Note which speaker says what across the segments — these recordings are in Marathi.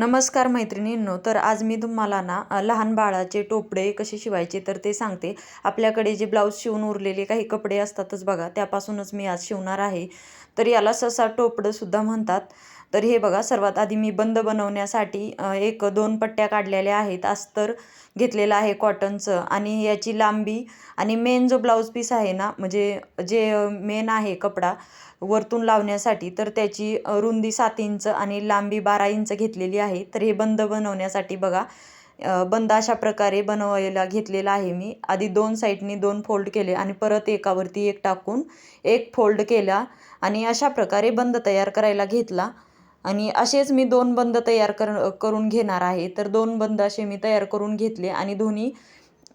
Speaker 1: नमस्कार मैत्रिणींनो. तर आज मी तुम्हाला लहान बाळाचे टोपडे कसे शिवायचे तर ते सांगते. आपल्याकडे जे ब्लाऊज शिवून उरलेले काही कपडे असतातच बघा, त्यापासूनच मी आज शिवणार आहे. तर याला ससा टोपडंसुद्धा म्हणतात. तर हे बघा, सर्वात आधी मी बंद बनवण्यासाठी एक 2 पट्ट्या काढलेल्या आहेत. अस्तर घेतलेलं आहे कॉटनचं आणि याची लांबी आणि मेन जो ब्लाऊज पीस आहे ना, म्हणजे जे मेन आहे कपडा वरतून लावण्यासाठी, तर त्याची रुंदी 7 इंच आणि लांबी 12 इंच घेतलेली आहे. तर हे बंद बनवण्यासाठी बघा, बंद अशा प्रकारे बनवायला घेतलेला आहे मी. आधी 2 साईडनी 2 फोल्ड केले आणि परत एकावरती एक टाकून एक फोल्ड केला आणि अशा प्रकारे बंद तयार करायला घेतला. आणि असेच मी 2 बंद तयार करून घेणार आहे. तर 2 बंद असे मी तयार करून घेतले आणि दोन्ही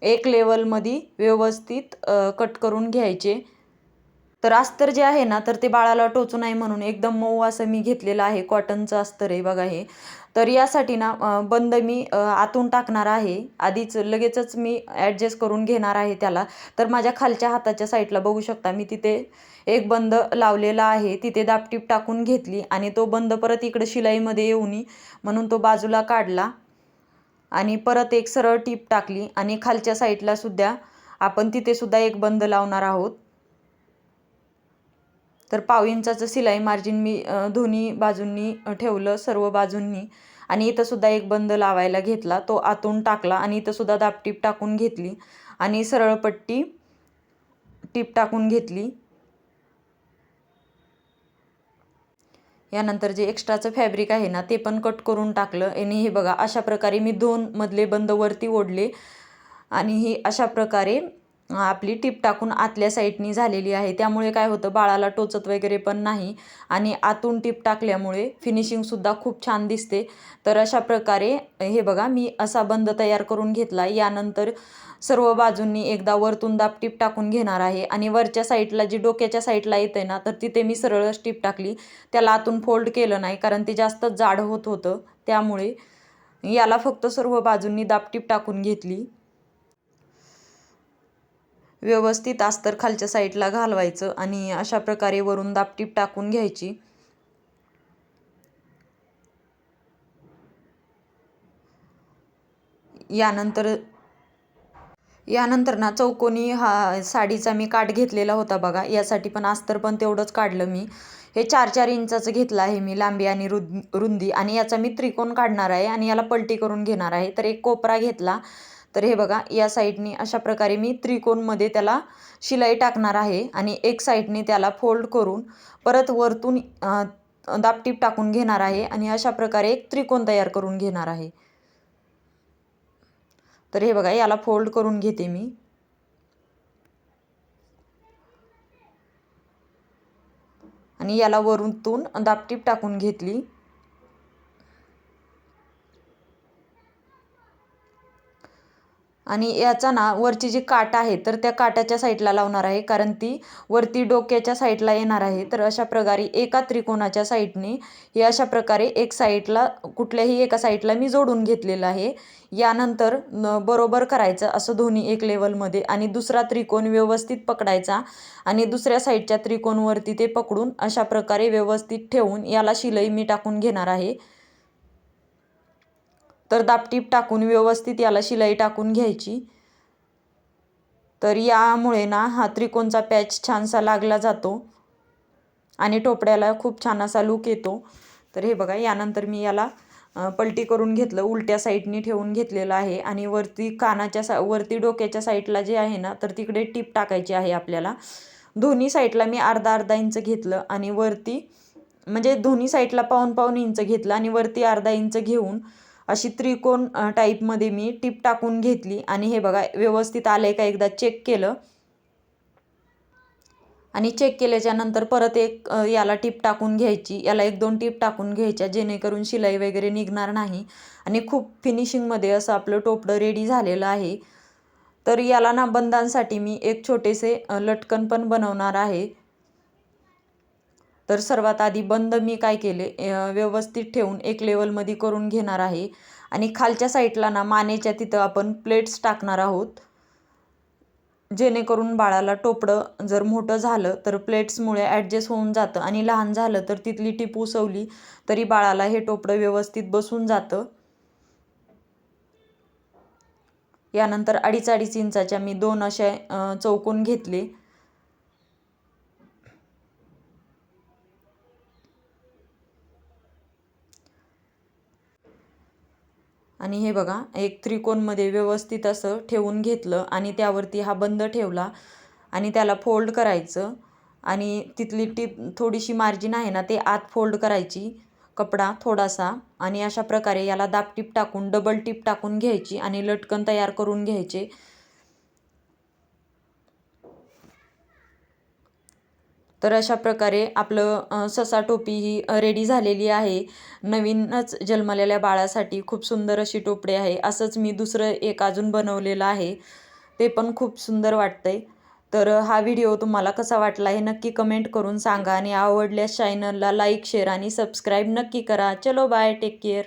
Speaker 1: एक लेवलमध्ये व्यवस्थित कट करून घ्यायचे. तर अस्तर जे आहे ना, तर ते बाळाला टोचू नये म्हणून एकदम मऊ असं मी घेतलेलं आहे. कॉटनचं अस्तर आहे बघा हे. तर यासाठी बंद मी आतून टाकणार आहे. आधीच लगेचच मी ॲडजस्ट करून घेणार आहे त्याला. तर माझ्या खालच्या हाताच्या साईडला बघू शकता, मी तिथे एक बंद लावलेला आहे. तिथे दाबटीप टाकून घेतली आणि तो बंद परत इकडे शिलाईमध्ये येऊ नये म्हणून तो बाजूला काढला आणि परत एक सरळ टीप टाकली आणि खालच्या साईडला सुद्धा आपण तिथे सुद्धा एक बंद लावणार आहोत. तर पाव इंचाचं शिलाई मार्जिन मी दोन्ही बाजूंनी ठेवलं, सर्व बाजूंनी. आणि इथं सुद्धा एक बंद लावायला घेतला, तो आतून टाकला आणि इथं सुद्धा दाबटीप टाकून घेतली आणि सरळ पट्टी टीप टाकून घेतली. यानंतर जे एक्स्ट्राचं फॅब्रिक आहे ना, ते पण कट करून टाकलं. आणि हे बघा, अशा प्रकारे मी 2 मधले बंद वरती ओढले आणि ही अशा प्रकारे आपली टीप टाकून आतल्या साईडनी झालेली आहे. त्यामुळे काय होतं, बाळाला टोचत वगैरे पण नाही आणि आतून टीप टाकल्यामुळे फिनिशिंगसुद्धा खूप छान दिसते. तर अशा प्रकारे हे बघा, मी असा बंद तयार करून घेतला. यानंतर सर्व बाजूंनी एकदा वरतून दाबटीप टाकून घेणार आहे आणि वरच्या साईडला जी डोक्याच्या साईडला येते ना, तर तिथे मी सरळच टीप टाकली. त्याला आतून फोल्ड केलं नाही, कारण ते जास्तच जाड होत होतं. त्यामुळे याला फक्त सर्व बाजूंनी दाबटीप टाकून घेतली. व्यवस्थित अस्तर खालच्या साईडला घालवायचं आणि अशा प्रकारे वरून दाबटीप टाकून घ्यायची. यानंतर चौकोनी हा साडीचा मी काठ घेतलेला होता बघा. यासाठी पण अस्तर पण तेवढंच काढलं मी. हे 4-4 इंचाचं घेतलं आहे मी, लांबी आणि रुंदी. आणि याचा मी त्रिकोण काढणार आहे आणि याला पलटी करून घेणार आहे. तर एक कोपरा घेतला. तर हे बघा, या साईडनी अशा प्रकारे मी त्रिकोणमध्ये त्याला शिलाई टाकणार आहे आणि एक साईडनी त्याला फोल्ड करून परत वरतून दाबटीप टाकून घेणार आहे आणि अशा प्रकारे एक त्रिकोण तयार करून घेणार आहे. तर हे बघा, याला फोल्ड करून घेते मी आणि याला वरतून दाबटीप टाकून घेतली. आणि याचा वरची जी काठ आहे, तर त्या काठाच्या साईडला लावणार आहे, कारण ती वरती डोक्याच्या साईडला येणार आहे. तर अशा प्रकारे एका त्रिकोणाच्या साईडने हे अशा प्रकारे एक साईडला, कुठल्याही एका साईडला मी जोडून घेतलेलं आहे. यानंतर बरोबर करायचं असं दोन्ही एक लेवलमध्ये आणि दुसरा त्रिकोण व्यवस्थित पकडायचा आणि दुसऱ्या साईडच्या त्रिकोणवरती ते पकडून अशा प्रकारे व्यवस्थित ठेवून याला शिलाई मी टाकून घेणार आहे. तर दाबटीप टाकून व्यवस्थित याला शिलाई टाकून घ्यायची. तर यामुळे हा त्रिकोणचा पॅच छानसा लागला जातो आणि टोपड्याला खूप छान असा लूक येतो. तर हे बघा, यानंतर मी याला पलटी करून घेतलं, उलट्या साईडनी ठेवून घेतलेलं आहे आणि वरती वरती डोक्याच्या साईडला जे आहे ना, तर तिकडे टीप टाकायची आहे आपल्याला. दोन्ही साईडला मी अर्धा इंच घेतलं आणि वरती, म्हणजे दोन्ही साईडला पाऊण इंच घेतलं आणि वरती अर्धा इंच घेऊन अशी त्रिकोण टाईपमध्ये मी टीप टाकून घेतली. आणि हे बघा, व्यवस्थित आलं का एकदा चेक केलं आणि चेक केल्याच्या नंतर परत एक याला टीप टाकून घ्यायची. याला 1-2 टीप टाकून घ्यायच्या, जेणेकरून शिलाई वगैरे निघणार नाही आणि खूप फिनिशिंगमध्ये असं आपलं टोपडं रेडी झालेलं आहे. तर याला बंदांसाठी मी एक छोटेसे लटकन पण बनवणार आहे. तर सर्वात आधी बंद मी काय केले, व्यवस्थित ठेवून एक लेवलमध्ये करून घेणार आहे आणि खालच्या साईडला मानेच्या तिथं आपण प्लेट्स टाकणार आहोत. जेणेकरून बाळाला टोपडं जर मोठं झालं तर प्लेट्समुळे ॲडजस्ट होऊन जातं आणि लहान झालं तर तिथली टीप उसवली तरी बाळाला हे टोपडं व्यवस्थित बसून जातं. यानंतर 2.5 इंचाच्या मी 2 असे चौकोन घेतले. आणि हे बघा एक त्रिकोणमध्ये व्यवस्थित असं ठेवून घेतलं आणि त्यावरती हा बंद ठेवला आणि त्याला फोल्ड करायचं आणि तिथली टीप थोडीशी मार्जिन आहे ना ते आत फोल्ड करायची कपडा थोडासा आणि अशा प्रकारे याला दाबटीप टाकून डबल टीप टाकून घ्यायची आणि लटकन तयार करून घ्यायचे. तर अशा प्रकारे आपलं ससा टोपी ही रेडी झालेली आहे. नवीनच जन्मलेल्या बाळासाठी खूप सुंदर अशी टोपडी आहे. असंच मी दुसरं एक अजून बनवलेलं आहे. ते पण खूप सुंदर वाटतंय. तर हा व्हिडिओ तुम्हाला कसा वाटला हे नक्की कमेंट करून सांगा आणि आवडल्यास चॅनलला लाईक, शेअर आणि सबस्क्राईब नक्की करा. चलो बाय, टेक केअर.